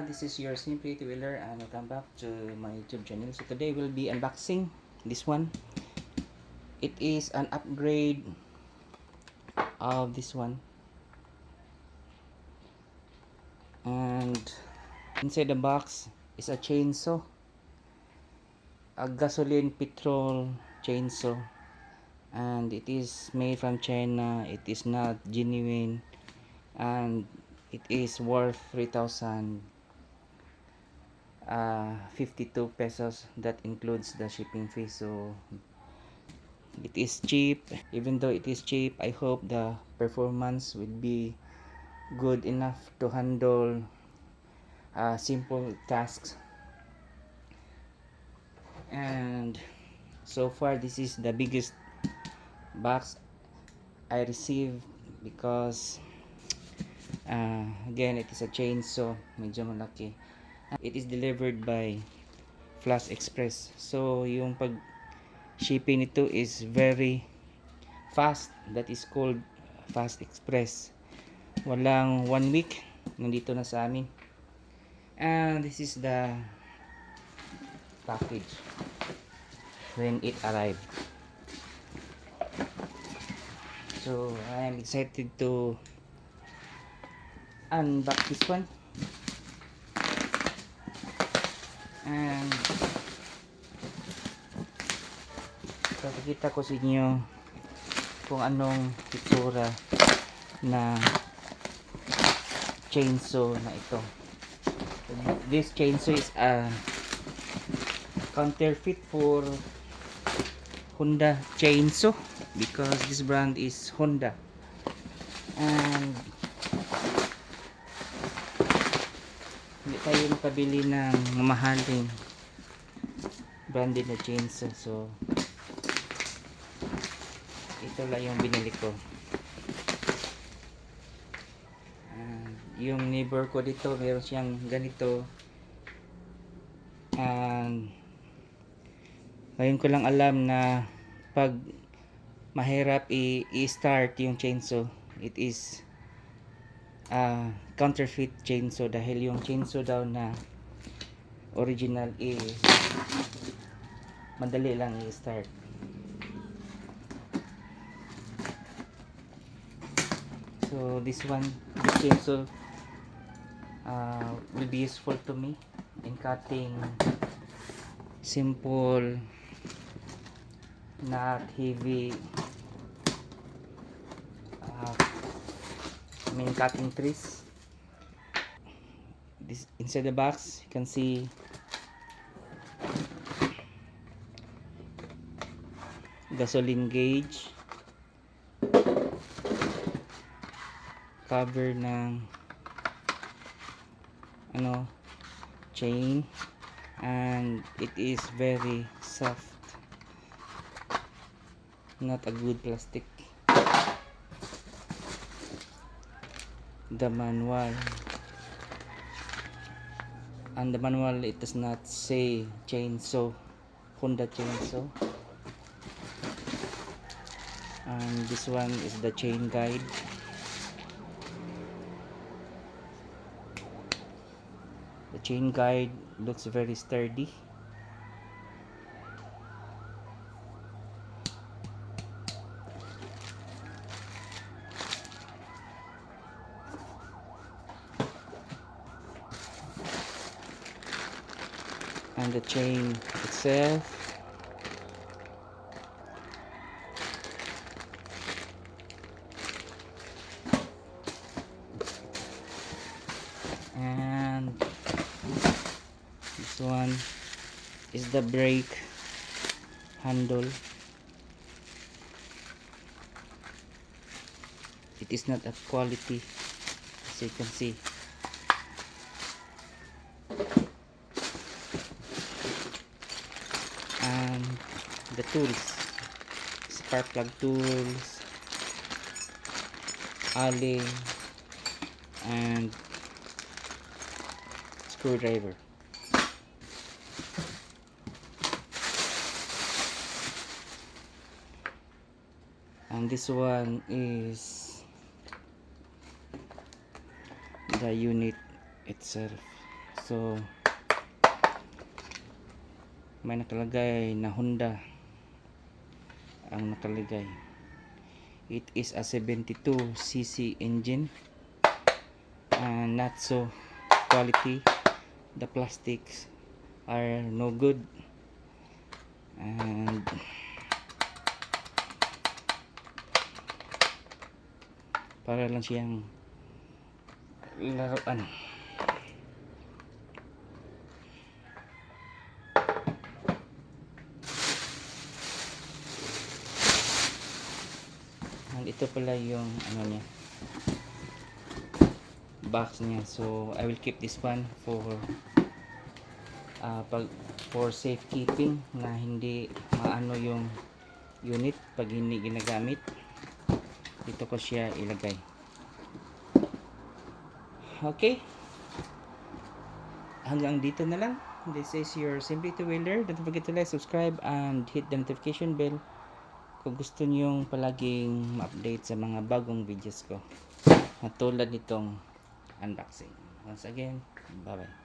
This is your Simply Wheeler and welcome back to my YouTube channel. So today we'll be unboxing this one. It is an upgrade of this one, and inside the box is a chainsaw, a gasoline petrol chainsaw, and it is made from China. It is not genuine, and it is worth 3,052 pesos. That includes the shipping fee, so it is cheap. Even though it is cheap, I hope the performance will be good enough to handle simple tasks. And so far, this is the biggest box I received because again, it is a chainsaw, medyo malaki. It is delivered by Flash Express, so yung pag shipping nito is very fast. That is called Fast Express. Walang 1 week, nandito na sa amin. And this is the package when it arrived. So I am excited to unbox this one. And pakikita ko sa inyo kung anong itsura na chainsaw na ito. This chainsaw is a counterfeit for Honda chainsaw because this brand is Honda, and hindi tayo makabili ng mamahaling branded na chainsaw, so ito lang yung binili ko. Yung neighbor ko dito, meron siyang ganito, and ngayon ko lang alam na pag mahirap i-start yung chainsaw, it is counterfeit chainsaw, dahil yung chainsaw daw na original is madali lang i-start. So this chainsaw will be useful to me in cutting simple, not heavy cutting trees. This inside the box, you can see gasoline gauge, cover ng chain, and it is very soft, not a good plastic. The manual, and the manual, it does not say chainsaw, Honda chainsaw. And this one is the chain guide. The chain guide looks very sturdy. And the chain itself, and this one is the brake handle. It is not at quality, as you can see. And the tools, spark plug tools, allen, and screwdriver. And this one is the unit itself. So may nakalagay na Honda ang nakalagay. It is a 72cc engine and not so quality. The plastics are no good and para lang siyang laruan. And ito pala yung ano niya, box niya. So I will keep this one for for safekeeping, na hindi maano yung unit pag hindi ginagamit. Dito ko siya ilagay. Okay, hanggang dito na lang. This is your Simply Two Wheeler. Don't forget to like, subscribe, and hit the notification bell kung gusto niyong palaging ma-update sa mga bagong videos ko, tulad nitong unboxing. Once again, bye bye.